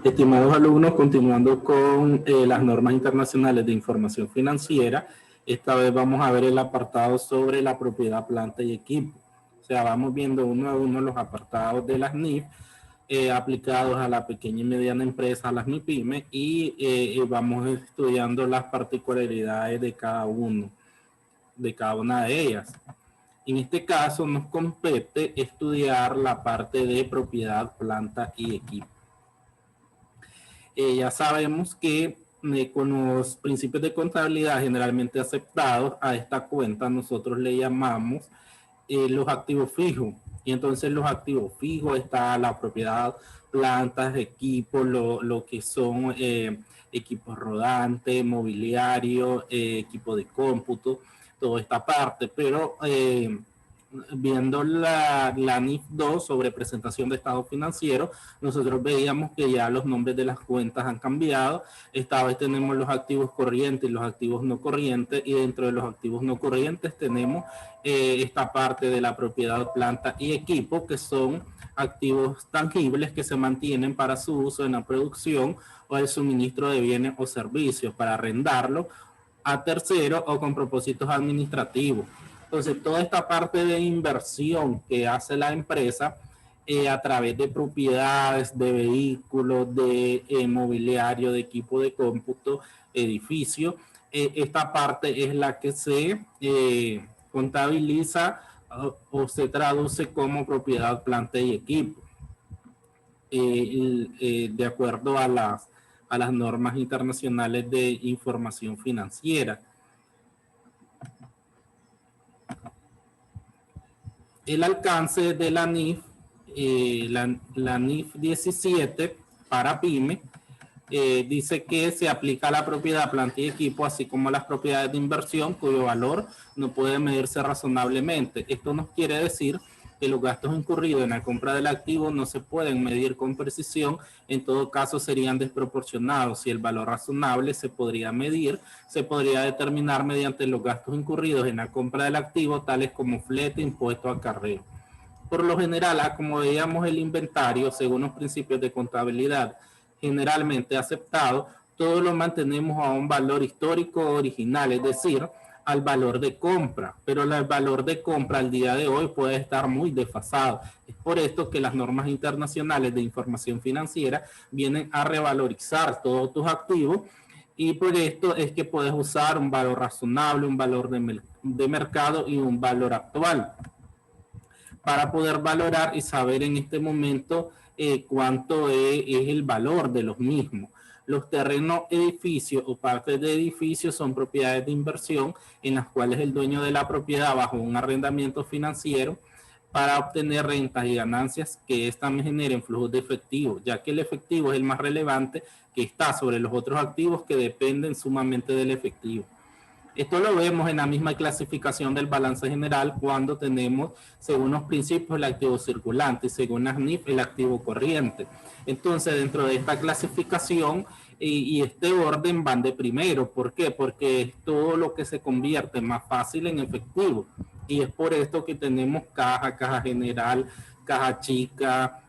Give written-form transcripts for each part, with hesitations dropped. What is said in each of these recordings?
Estimados alumnos, continuando con las normas internacionales de información financiera, esta vez vamos a ver el apartado sobre la propiedad, planta y equipo. O sea, vamos viendo uno a uno los apartados de las NIF aplicados a la pequeña y mediana empresa, a las MIPYME, y vamos estudiando las particularidades de cada una de ellas. En este caso nos compete estudiar la parte de propiedad, planta y equipo. Ya sabemos que con los principios de contabilidad generalmente aceptados a esta cuenta nosotros le llamamos los activos fijos. Y entonces los activos fijos está la propiedad, plantas, equipos, lo que son equipos rodantes, mobiliario, equipo de cómputo, toda esta parte. Pero viendo la NIF 2 sobre presentación de estado financiero, nosotros veíamos que ya los nombres de las cuentas han cambiado. Esta vez tenemos los activos corrientes y los activos no corrientes, y dentro de los activos no corrientes tenemos esta parte de la propiedad, planta y equipo, que son activos tangibles que se mantienen para su uso en la producción o el suministro de bienes o servicios, para arrendarlo a terceros o con propósitos administrativos. Entonces, toda esta parte de inversión que hace la empresa a través de propiedades, de vehículos, de mobiliario, de equipo de cómputo, edificio, esta parte es la que se contabiliza o se traduce como propiedad, planta y equipo, de acuerdo a las normas internacionales de información financiera. El alcance de la NIF, la NIF 17 para PYME, dice que se aplica a la propiedad, planta y equipo, así como a las propiedades de inversión cuyo valor no puede medirse razonablemente. Esto nos quiere decir que los gastos incurridos en la compra del activo no se pueden medir con precisión, en todo caso serían desproporcionados. Si el valor razonable se podría medir, se podría determinar mediante los gastos incurridos en la compra del activo, tales como flete, impuesto, acarreo. Por lo general, como veíamos el inventario, según los principios de contabilidad generalmente aceptados, todo lo mantenemos a un valor histórico original, es decir, al valor de compra, pero el valor de compra al día de hoy puede estar muy desfasado. Es por esto que las normas internacionales de información financiera vienen a revalorizar todos tus activos, y por esto es que puedes usar un valor razonable, un valor de mercado y un valor actual, para poder valorar y saber en este momento cuánto es el valor de los mismos. Los terrenos, edificios o partes de edificios son propiedades de inversión en las cuales el dueño de la propiedad, bajo un arrendamiento financiero, para obtener rentas y ganancias que éstas me generen flujos de efectivo, ya que el efectivo es el más relevante, que está sobre los otros activos que dependen sumamente del efectivo. Esto lo vemos en la misma clasificación del balance general, cuando tenemos, según los principios, el activo circulante y según las NIF, el activo corriente. Entonces, dentro de esta clasificación y este orden van de primero. ¿Por qué? Porque es todo lo que se convierte más fácil en efectivo. Y es por esto que tenemos caja general, caja chica,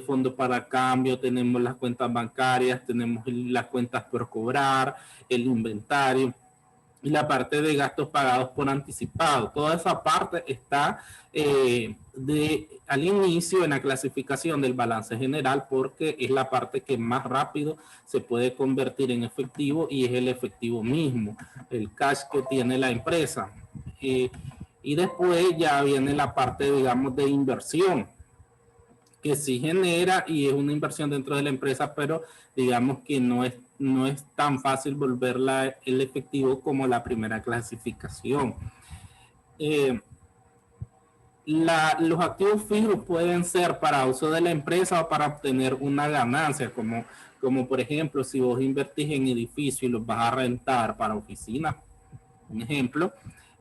fondo para cambio, tenemos las cuentas bancarias, tenemos las cuentas por cobrar, el inventario y la parte de gastos pagados por anticipado. Toda esa parte está al inicio en la clasificación del balance general, porque es la parte que más rápido se puede convertir en efectivo, y es el efectivo mismo, el cash que tiene la empresa. Y después ya viene la parte, digamos, de inversión, que sí genera y es una inversión dentro de la empresa, pero digamos que no es tan fácil volverla el efectivo como la primera clasificación. Los activos fijos pueden ser para uso de la empresa o para obtener una ganancia, como por ejemplo, si vos invertís en edificios y los vas a rentar para oficinas, un ejemplo,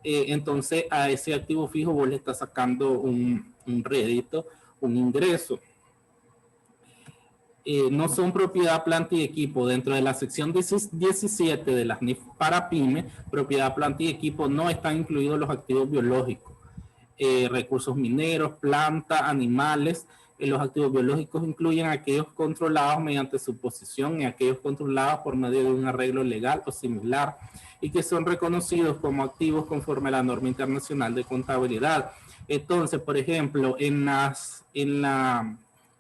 entonces a ese activo fijo vos le estás sacando un rédito, un ingreso. No son propiedad, planta y equipo. Dentro de la sección 17 de las NIF para PYME, propiedad, planta y equipo, no están incluidos los activos biológicos, recursos mineros, plantas, animales, Los activos biológicos incluyen aquellos controlados mediante su posesión y aquellos controlados por medio de un arreglo legal o similar y que son reconocidos como activos conforme a la norma internacional de contabilidad. Entonces, por ejemplo,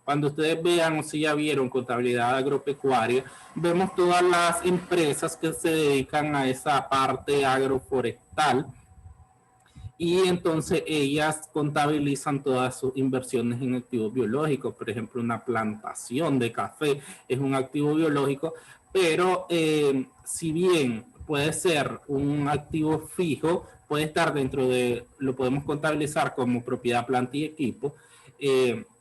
cuando ustedes vean o si ya vieron contabilidad agropecuaria, vemos todas las empresas que se dedican a esa parte agroforestal y entonces ellas contabilizan todas sus inversiones en activos biológicos. Por ejemplo, una plantación de café es un activo biológico, pero si bien puede ser un activo fijo, puede estar dentro de, lo podemos contabilizar como propiedad, planta y equipo,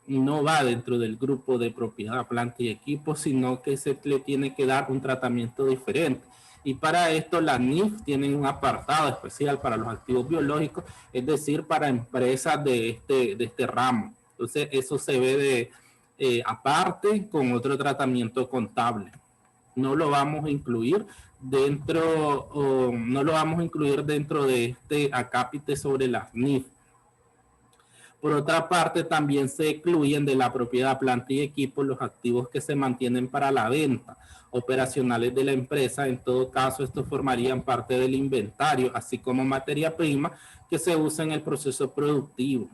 no va dentro del grupo de propiedad, planta y equipo, sino que se le tiene que dar un tratamiento diferente. Y para esto la NIF tiene un apartado especial para los activos biológicos, es decir, para empresas de este ramo. Entonces eso se ve aparte con otro tratamiento contable. No lo vamos a incluir dentro, no lo vamos a incluir dentro de este acápite sobre las NIF. Por otra parte, también se excluyen de la propiedad, planta y equipo los activos que se mantienen para la venta operacionales de la empresa. En todo caso, estos formarían parte del inventario, así como materia prima que se usa en el proceso productivo.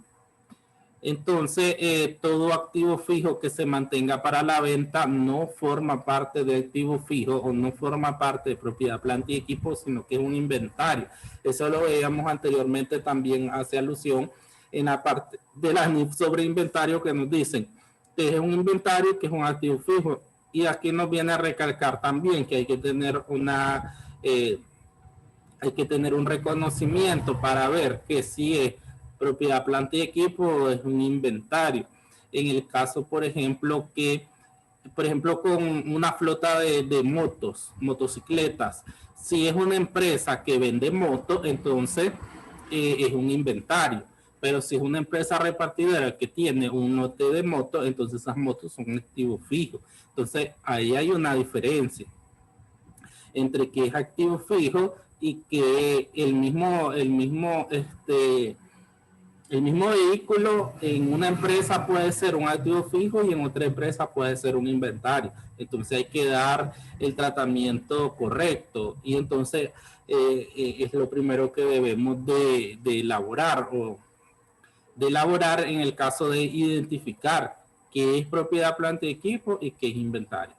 Entonces, todo activo fijo que se mantenga para la venta no forma parte de activo fijo o no forma parte de propiedad, planta y equipo, sino que es un inventario. Eso lo veíamos anteriormente, también hace alusión en la parte de la NIF sobre inventario, que nos dicen que es un inventario, que es un activo fijo. Y aquí nos viene a recalcar también que hay que tener un reconocimiento para ver que si es propiedad, planta y equipo es un inventario. En el caso, por ejemplo, con una flota de motocicletas, si es una empresa que vende motos, entonces es un inventario. Pero si es una empresa repartidora que tiene un lote de motos, entonces esas motos son un activo fijo. Entonces ahí hay una diferencia entre que es activo fijo y que el mismo vehículo en una empresa puede ser un activo fijo y en otra empresa puede ser un inventario. Entonces hay que dar el tratamiento correcto y entonces es lo primero que debemos de elaborar en el caso de identificar qué es propiedad, planta y equipo y qué es inventario.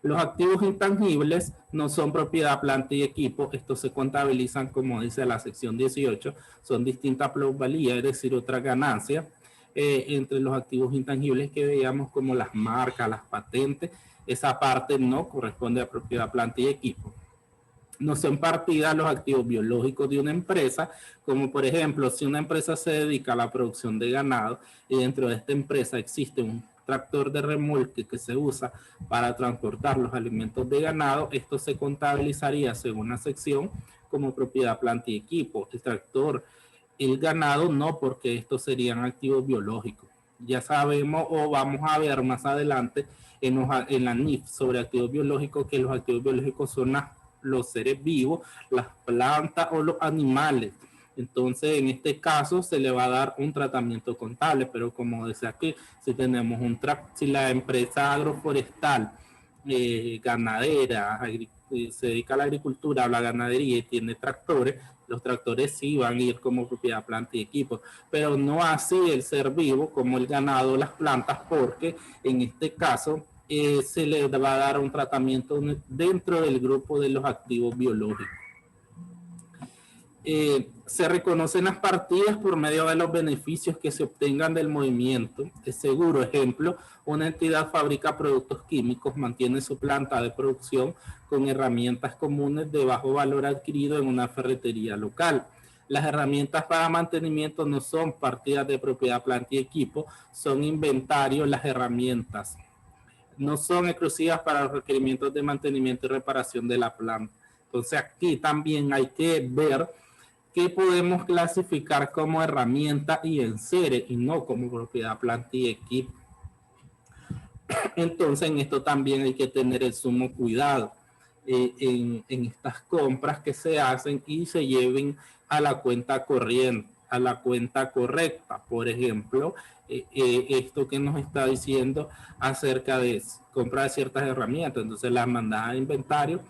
Los activos intangibles no son propiedad, planta y equipo. Estos se contabilizan, como dice la sección 18, son distintas plusvalías, es decir, otra ganancia. Entre los activos intangibles que veíamos como las marcas, las patentes, esa parte no corresponde a propiedad, planta y equipo. No son partidas los activos biológicos de una empresa, como por ejemplo, si una empresa se dedica a la producción de ganado y dentro de esta empresa existe un tractor de remolque que se usa para transportar los alimentos de ganado, esto se contabilizaría según la sección como propiedad, planta y equipo. El tractor, el ganado no, porque estos serían activos biológicos. Ya sabemos o vamos a ver más adelante en la NIF sobre activos biológicos que los activos biológicos son los seres vivos, las plantas o los animales. Entonces, en este caso se le va a dar un tratamiento contable, pero como decía aquí, si tenemos si la empresa agroforestal, ganadera, se dedica a la agricultura o la ganadería y tiene tractores, los tractores sí van a ir como propiedad, planta y equipo, pero no así el ser vivo como el ganado o las plantas, porque en este caso se le va a dar un tratamiento dentro del grupo de los activos biológicos. Se reconocen las partidas por medio de los beneficios que se obtengan del movimiento. Es seguro, ejemplo, una entidad fabrica productos químicos, mantiene su planta de producción con herramientas comunes de bajo valor adquirido en una ferretería local. Las herramientas para mantenimiento no son partidas de propiedad, planta y equipo, son inventario. Las herramientas no son exclusivas para los requerimientos de mantenimiento y reparación de la planta. Entonces aquí también hay que ver qué podemos clasificar como herramienta y enseres y no como propiedad, planta y equipo. Entonces en esto también hay que tener el sumo cuidado en estas compras que se hacen y se lleven a la cuenta corriente. a la cuenta correcta. Por ejemplo, esto que nos está diciendo acerca de compra de ciertas herramientas, entonces las mandas a inventario,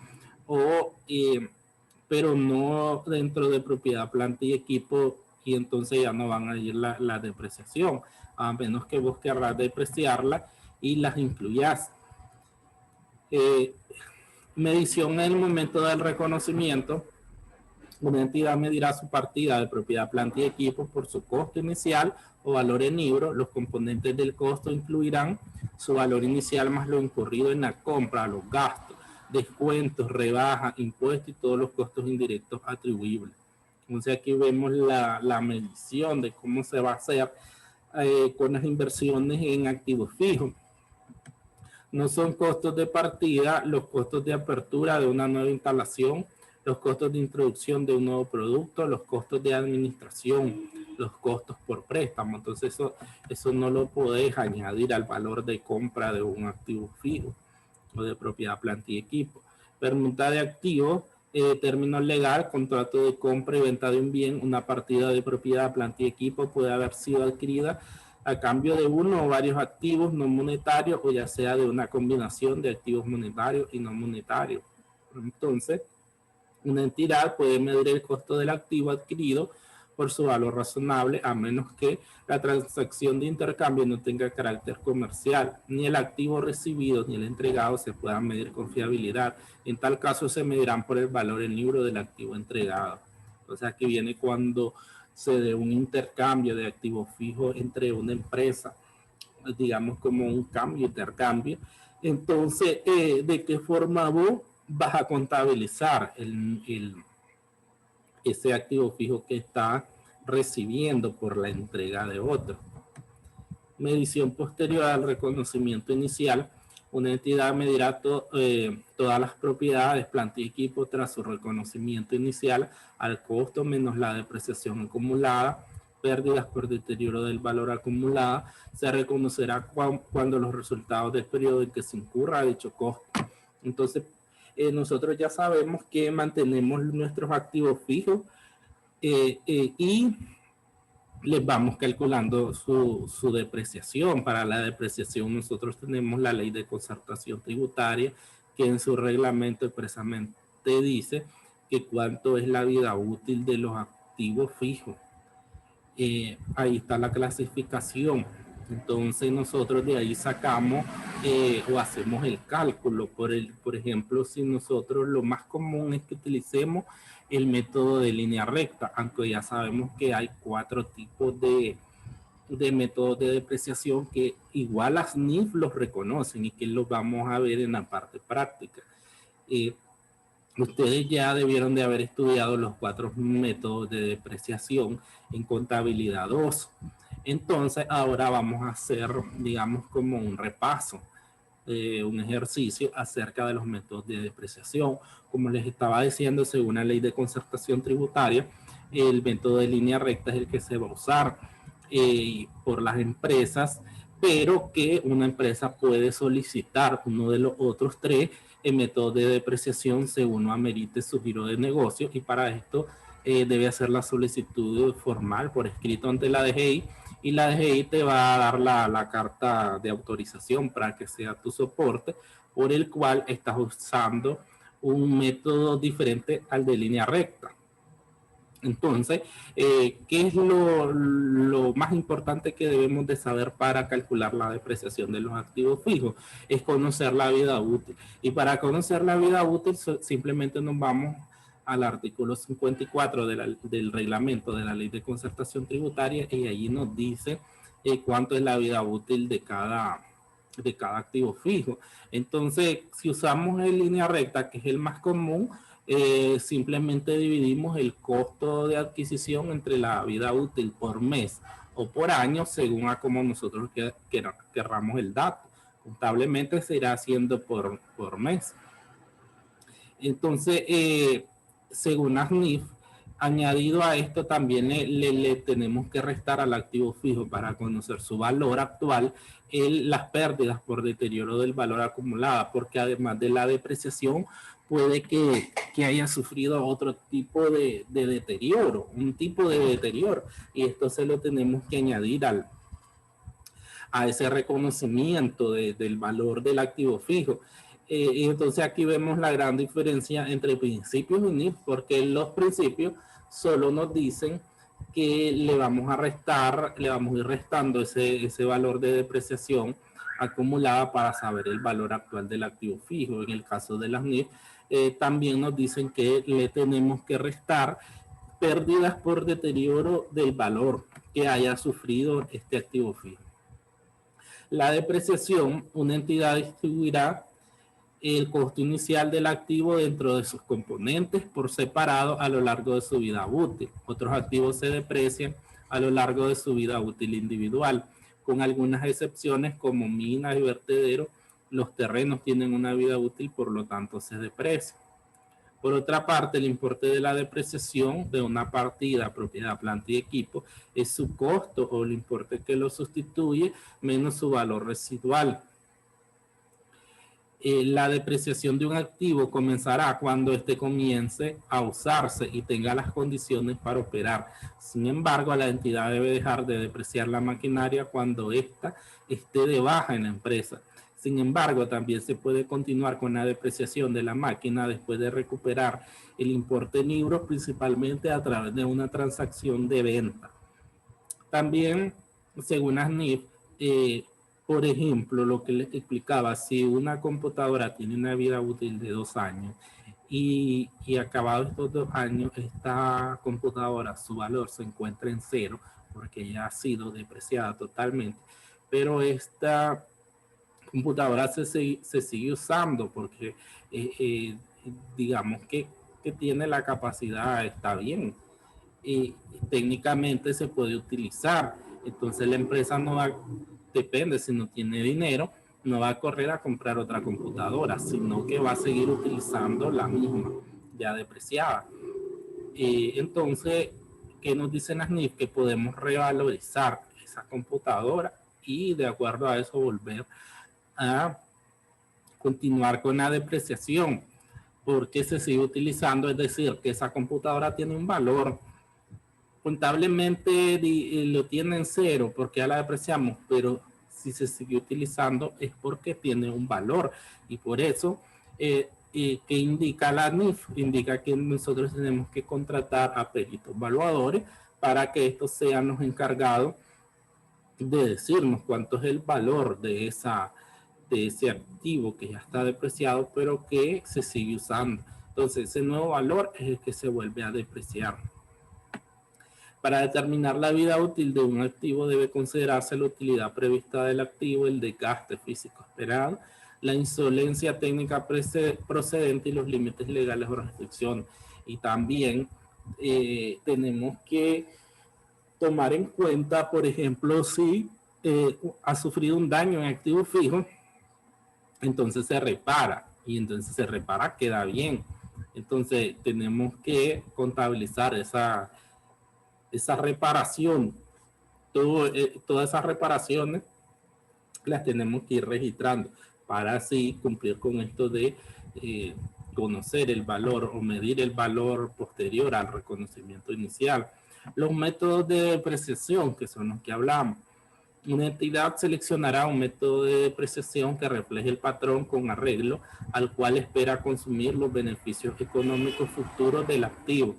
pero no dentro de propiedad, planta y equipo, y entonces ya no van a ir la depreciación, a menos que vos querrás depreciarla y las incluyas. Medición en el momento del reconocimiento. Una entidad medirá su partida de propiedad, planta y equipo por su costo inicial o valor en libro. Los componentes del costo incluirán su valor inicial más lo incurrido en la compra, los gastos, descuentos, rebajas, impuestos y todos los costos indirectos atribuibles. Entonces aquí vemos la medición de cómo se va a hacer con las inversiones en activos fijos. No son costos de partida los costos de apertura de una nueva instalación, los costos de introducción de un nuevo producto, los costos de administración, los costos por préstamo. Entonces eso no lo podés añadir al valor de compra de un activo fijo o de propiedad, planta y equipo. Permuta de activos, término legal, contrato de compra y venta de un bien, una partida de propiedad, planta y equipo puede haber sido adquirida a cambio de uno o varios activos no monetarios o ya sea de una combinación de activos monetarios y no monetarios. Entonces, una entidad puede medir el costo del activo adquirido por su valor razonable a menos que la transacción de intercambio no tenga carácter comercial, ni el activo recibido ni el entregado se puedan medir con fiabilidad. En tal caso se medirán por el valor en libro del activo entregado. O sea, que viene cuando se dé un intercambio de activos fijos entre una empresa, digamos como un cambio, intercambio. Entonces, ¿de qué forma vos vas a contabilizar ese activo fijo que está recibiendo por la entrega de otro? Medición posterior al reconocimiento inicial. Una entidad medirá todas las propiedades, planta y equipo tras su reconocimiento inicial al costo menos la depreciación acumulada, pérdidas por deterioro del valor acumulado. Se reconocerá cuando los resultados del periodo en que se incurra dicho costo. Entonces, nosotros ya sabemos que mantenemos nuestros activos fijos y les vamos calculando su depreciación. Para la depreciación nosotros tenemos la ley de concertación tributaria que en su reglamento expresamente dice que cuánto es la vida útil de los activos fijos. Ahí está la clasificación. Entonces nosotros de ahí sacamos o hacemos el cálculo. Por ejemplo, si nosotros lo más común es que utilicemos el método de línea recta, aunque ya sabemos que hay 4 tipos de métodos de depreciación que igual las NIF los reconocen y que los vamos a ver en la parte práctica. Ustedes ya debieron de haber estudiado los 4 métodos de depreciación en contabilidad 2. Entonces ahora vamos a hacer, digamos, como un repaso, un ejercicio acerca de los métodos de depreciación. Como les estaba diciendo, según la ley de concertación tributaria, el método de línea recta es el que se va a usar por las empresas, pero que una empresa puede solicitar uno de los otros 3 métodos de depreciación según no amerite su giro de negocio, y para esto debe hacer la solicitud formal por escrito ante la DGI, y la DGI te va a dar la carta de autorización para que sea tu soporte, por el cual estás usando un método diferente al de línea recta. Entonces, ¿qué es lo más importante que debemos de saber para calcular la depreciación de los activos fijos? Es conocer la vida útil. Y para conocer la vida útil, simplemente nos vamos al artículo 54 del reglamento de la ley de concertación tributaria, y allí nos dice cuánto es la vida útil de cada activo fijo. Entonces, si usamos en línea recta, que es el más común, simplemente dividimos el costo de adquisición entre la vida útil por mes o por año, según a como nosotros querramos el dato. Contablemente se irá haciendo por mes. Entonces, según ASNIF, Añadido a esto, también le tenemos que restar al activo fijo para conocer su valor actual las pérdidas por deterioro del valor acumulado, porque además de la depreciación, puede que haya sufrido otro tipo de deterioro, un tipo de deterioro, y esto se lo tenemos que añadir a ese reconocimiento del valor del activo fijo. Y entonces aquí vemos la gran diferencia entre principios y NIF, porque los principios solo nos dicen que le vamos a restar, le vamos a ir restando ese valor de depreciación acumulada para saber el valor actual del activo fijo. En el caso de las NIF, también nos dicen que le tenemos que restar pérdidas por deterioro del valor que haya sufrido este activo fijo. La depreciación, una entidad distribuirá el costo inicial del activo dentro de sus componentes por separado a lo largo de su vida útil. Otros activos se deprecian a lo largo de su vida útil individual, con algunas excepciones como minas y vertederos. Los terrenos tienen una vida útil, por lo tanto se deprecian. Por otra parte, el importe de la depreciación de una partida, propiedad, planta y equipo, es su costo o el importe que lo sustituye menos su valor residual. La depreciación de un activo comenzará cuando éste comience a usarse y tenga las condiciones para operar. Sin embargo, la entidad debe dejar de depreciar la maquinaria cuando ésta esté de baja en la empresa. Sin embargo, también se puede continuar con la depreciación de la máquina después de recuperar el importe en libros, principalmente a través de una transacción de venta. También, según ASNIF, por ejemplo, lo que les explicaba, si una computadora tiene una vida útil de 2 años y acabados estos 2 años, esta computadora, su valor se encuentra en 0 porque ya ha sido depreciada totalmente, pero esta computadora se sigue usando porque digamos que tiene la capacidad, está bien, y técnicamente se puede utilizar. Entonces la empresa no va, depende, si no tiene dinero, no va a correr a comprar otra computadora, sino que va a seguir utilizando la misma, ya depreciada. Entonces, ¿qué nos dicen las NIF? Que podemos revalorizar esa computadora y de acuerdo a eso volver a continuar con la depreciación, porque se sigue utilizando, es decir, que esa computadora tiene un valor, contablemente lo tiene en 0 porque ya la depreciamos, pero si se sigue utilizando es porque tiene un valor y por eso que indica la NIF, indica que nosotros tenemos que contratar a peritos evaluadores para que estos sean los encargados de decirnos cuánto es el valor de ese activo que ya está depreciado pero que se sigue usando. Entonces ese nuevo valor es el que se vuelve a depreciar. Para determinar la vida útil de un activo debe considerarse la utilidad prevista del activo, el desgaste físico esperado, la insolencia técnica procedente y los límites legales o restricciones. Y también tenemos que tomar en cuenta, por ejemplo, si ha sufrido un daño en activo fijo, entonces se repara y entonces se repara, queda bien. Entonces tenemos que contabilizar esa reparación, todas esas reparaciones las tenemos que ir registrando para así cumplir con esto de conocer el valor o medir el valor posterior al reconocimiento inicial. Los métodos de depreciación, que son los que hablamos. Una entidad seleccionará un método de depreciación que refleje el patrón con arreglo al cual espera consumir los beneficios económicos futuros del activo.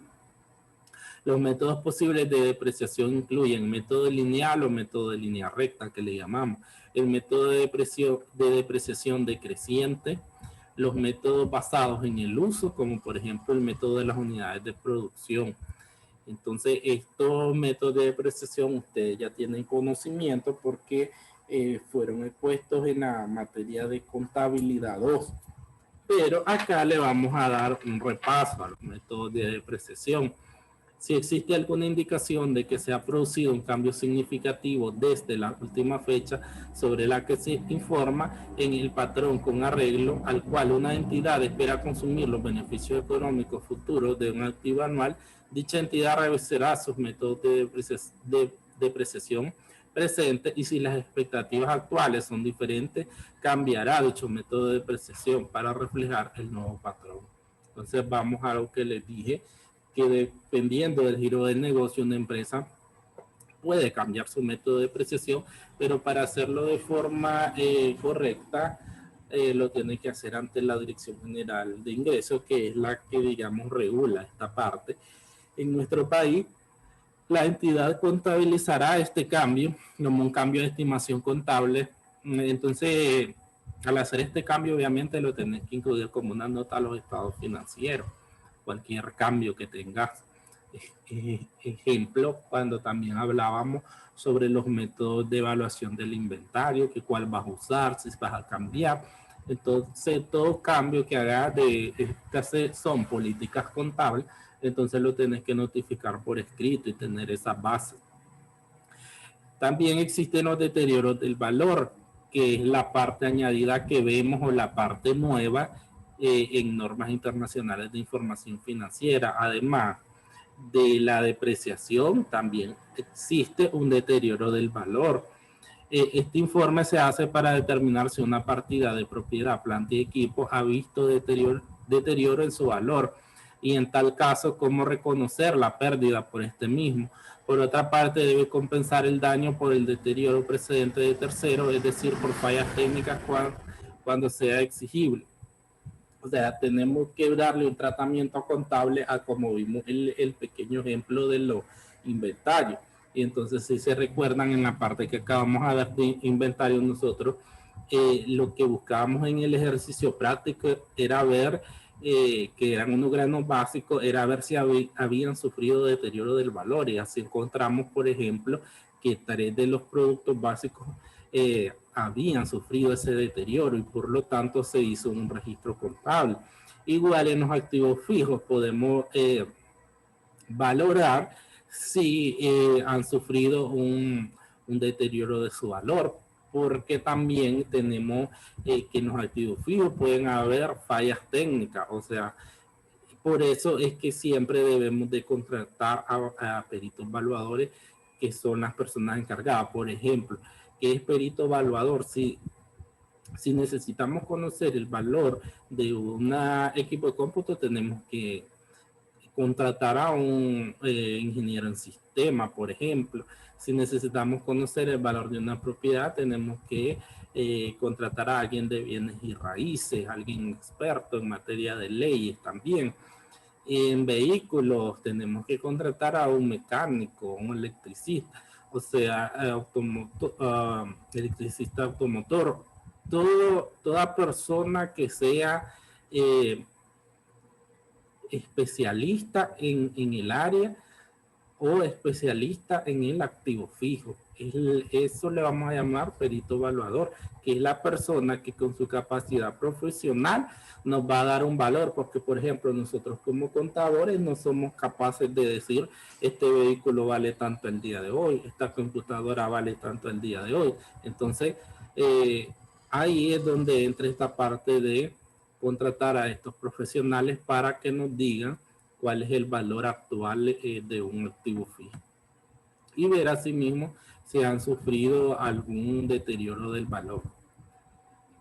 Los métodos posibles de depreciación incluyen método lineal o método de línea recta, que le llamamos, el método de depreciación decreciente, los métodos basados en el uso, como por ejemplo el método de las unidades de producción. Entonces, estos métodos de depreciación ustedes ya tienen conocimiento porque fueron expuestos en la materia de contabilidad 2. Pero acá le vamos a dar un repaso a los métodos de depreciación. Si existe alguna indicación de que se ha producido un cambio significativo desde la última fecha sobre la que se informa en el patrón con arreglo al cual una entidad espera consumir los beneficios económicos futuros de un activo anual, dicha entidad revisará sus métodos de depreciación presente y si las expectativas actuales son diferentes, cambiará dicho método de depreciación para reflejar el nuevo patrón. Entonces vamos a lo que les dije, que dependiendo del giro del negocio, una empresa puede cambiar su método de depreciación, pero para hacerlo de forma correcta, lo tiene que hacer ante la Dirección General de Ingresos, que es la que, digamos, regula esta parte. En nuestro país, la entidad contabilizará este cambio como un cambio de estimación contable. Entonces, al hacer este cambio, obviamente lo tenés que incluir como una nota a los estados financieros. Cualquier cambio que tengas. Ejemplo, cuando también hablábamos sobre los métodos de evaluación del inventario, que cuál vas a usar, si vas a cambiar. Entonces, todo cambio que hagas de estas son políticas contables, entonces lo tienes que notificar por escrito y tener esa base. También existen los deterioros del valor, que es la parte añadida que vemos o la parte nueva en normas internacionales de información financiera. Además de la depreciación, también existe un deterioro del valor. Este informe se hace para determinar si una partida de propiedad, planta y equipo ha visto deterioro en su valor y en tal caso cómo reconocer la pérdida por este mismo. Por otra parte, debe compensar el daño por el deterioro precedente de tercero, es decir, por fallas técnicas cuando sea exigible. O sea, tenemos que darle un tratamiento contable a como vimos el pequeño ejemplo de los inventarios. Y entonces, si se recuerdan en la parte que acabamos de ver de inventario nosotros, lo que buscábamos en el ejercicio práctico era ver que eran unos granos básicos, era ver si habían sufrido deterioro del valor. Y así encontramos, por ejemplo, que 3 de los productos básicos habían sufrido ese deterioro y por lo tanto se hizo un registro contable. Igual en los activos fijos podemos valorar si han sufrido un deterioro de su valor, porque también tenemos que en los activos fijos pueden haber fallas técnicas, o sea, por eso es que siempre debemos de contratar a peritos evaluadores que son las personas encargadas. Por ejemplo, ¿qué es perito evaluador? Si necesitamos conocer el valor de un equipo de cómputo, tenemos que contratar a un ingeniero en sistema, por ejemplo. Si necesitamos conocer el valor de una propiedad, tenemos que contratar a alguien de bienes y raíces, alguien experto en materia de leyes también. En vehículos tenemos que contratar a un mecánico, un electricista, o sea, electricista automotor. Toda persona que sea especialista en el área o especialista en el activo fijo. Eso le vamos a llamar perito evaluador, que es la persona que con su capacidad profesional nos va a dar un valor, porque por ejemplo nosotros como contadores no somos capaces de decir este vehículo vale tanto el día de hoy, esta computadora vale tanto el día de hoy. Entonces ahí es donde entra esta parte de contratar a estos profesionales para que nos digan cuál es el valor actual de un activo fijo y ver asimismo si han sufrido algún deterioro del valor.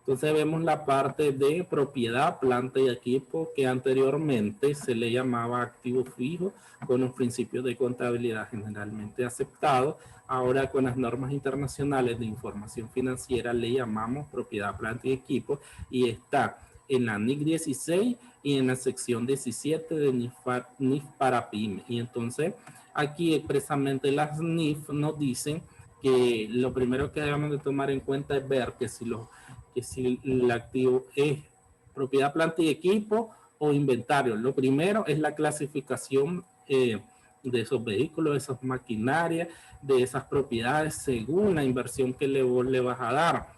Entonces vemos la parte de propiedad, planta y equipo que anteriormente se le llamaba activo fijo con los principios de contabilidad generalmente aceptados. Ahora con las normas internacionales de información financiera le llamamos propiedad, planta y equipo y está en la NIC 16 y en la sección 17 de NIF para PYME. Y entonces aquí expresamente las NIF nos dicen que lo primero que debemos de tomar en cuenta es ver que si el activo es propiedad, planta y equipo o inventario. Lo primero es la clasificación de esos vehículos, de esas maquinarias, de esas propiedades según la inversión que le vas a dar.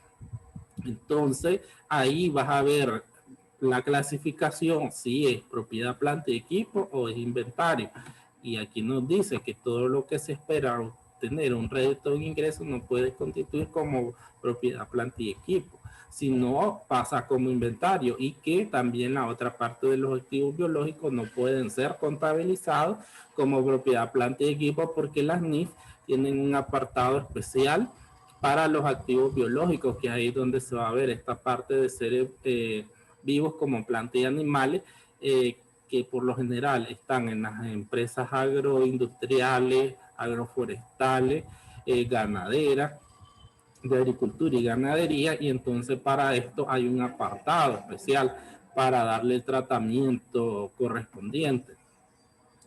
Entonces ahí vas a ver la clasificación, si es propiedad, planta y equipo o es inventario. Y aquí nos dice que todo lo que se espera obtener un rédito en ingresos no puede constituir como propiedad, planta y equipo, sino pasa como inventario, y que también la otra parte de los activos biológicos no pueden ser contabilizados como propiedad, planta y equipo, porque las NIF tienen un apartado especial para los activos biológicos, que es ahí donde se va a ver esta parte de seres vivos como plantas y animales, que por lo general están en las empresas agroindustriales, agroforestales, ganaderas, de agricultura y ganadería, y entonces para esto hay un apartado especial para darle el tratamiento correspondiente.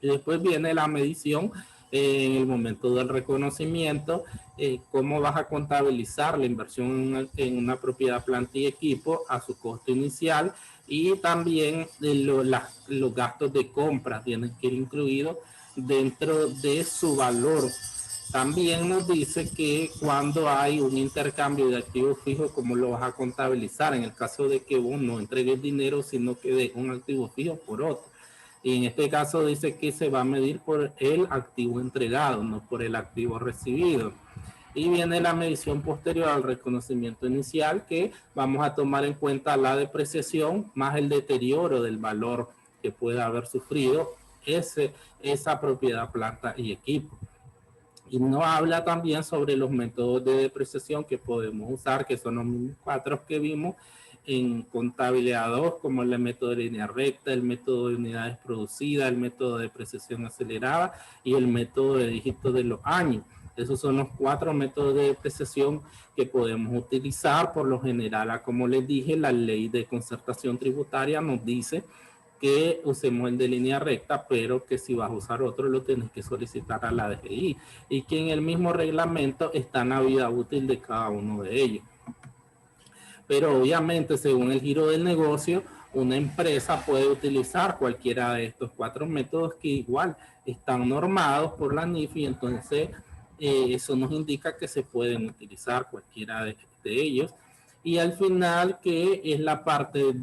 Y después viene la medición en el momento del reconocimiento, cómo vas a contabilizar la inversión en una propiedad, planta y equipo a su costo inicial, y también los gastos de compra tienen que ir incluidos dentro de su valor. También nos dice que cuando hay un intercambio de activos fijos, cómo lo vas a contabilizar en el caso de que vos no entregues dinero, sino que de un activo fijo por otro. Y en este caso dice que se va a medir por el activo entregado, no por el activo recibido. Y viene la medición posterior al reconocimiento inicial, que vamos a tomar en cuenta la depreciación más el deterioro del valor que pueda haber sufrido esa propiedad, planta y equipo. Y nos habla también sobre los métodos de depreciación que podemos usar, que son los 4 que vimos en contabilidad 2, como el método de línea recta, el método de unidades producidas, el método de depreciación acelerada y el método de dígitos de los años. Esos son los 4 métodos de depreciación que podemos utilizar. Por lo general, como les dije, la ley de concertación tributaria nos dice que usemos el de línea recta, pero que si vas a usar otro lo tienes que solicitar a la DGI, y que en el mismo reglamento está la vida útil de cada uno de ellos. Pero obviamente, según el giro del negocio, una empresa puede utilizar cualquiera de estos 4 métodos, que igual están normados por la NIF, y entonces eso nos indica que se pueden utilizar cualquiera de ellos. Y al final, que es la parte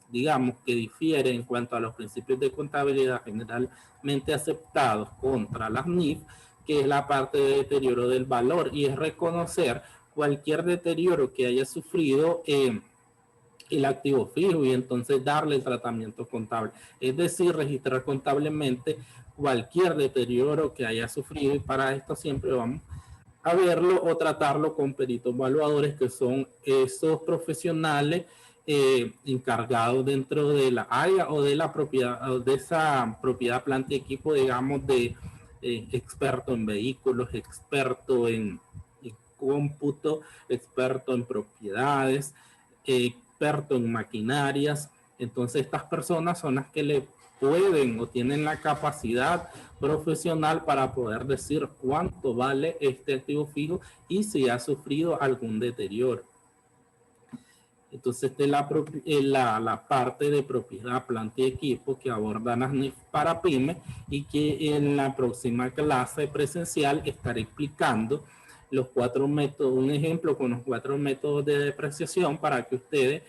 digamos, que difiere en cuanto a los principios de contabilidad generalmente aceptados contra las NIF, que es la parte de deterioro del valor, y es reconocer cualquier deterioro que haya sufrido el activo fijo, y entonces darle el tratamiento contable. Es decir, registrar contablemente cualquier deterioro que haya sufrido, y para esto siempre vamos a verlo o tratarlo con peritos evaluadores, que son esos profesionales encargados dentro de la área o de la propiedad, o de esa propiedad, planta y equipo, digamos, de experto en vehículos, experto en cómputo, experto en propiedades, experto en maquinarias. Entonces estas personas son las que le pueden o tienen la capacidad profesional para poder decir cuánto vale este activo fijo y si ha sufrido algún deterioro. Entonces, de la parte de propiedad, planta y equipo que abordan las NIF para pymes, y que en la próxima clase presencial estaré explicando los 4 métodos, un ejemplo con los 4 métodos de depreciación, para que ustedes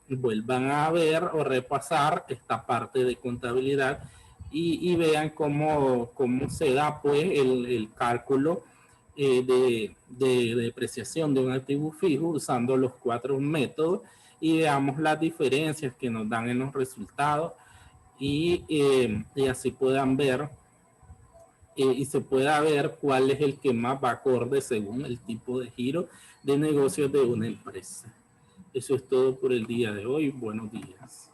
vuelvan a ver o repasar esta parte de contabilidad y vean cómo se da pues el cálculo de depreciación de un activo fijo usando los 4 métodos, y veamos las diferencias que nos dan en los resultados, y así puedan ver y se pueda ver cuál es el que más va acorde según el tipo de giro de negocios de una empresa. Eso es todo por el día de hoy. Buenos días.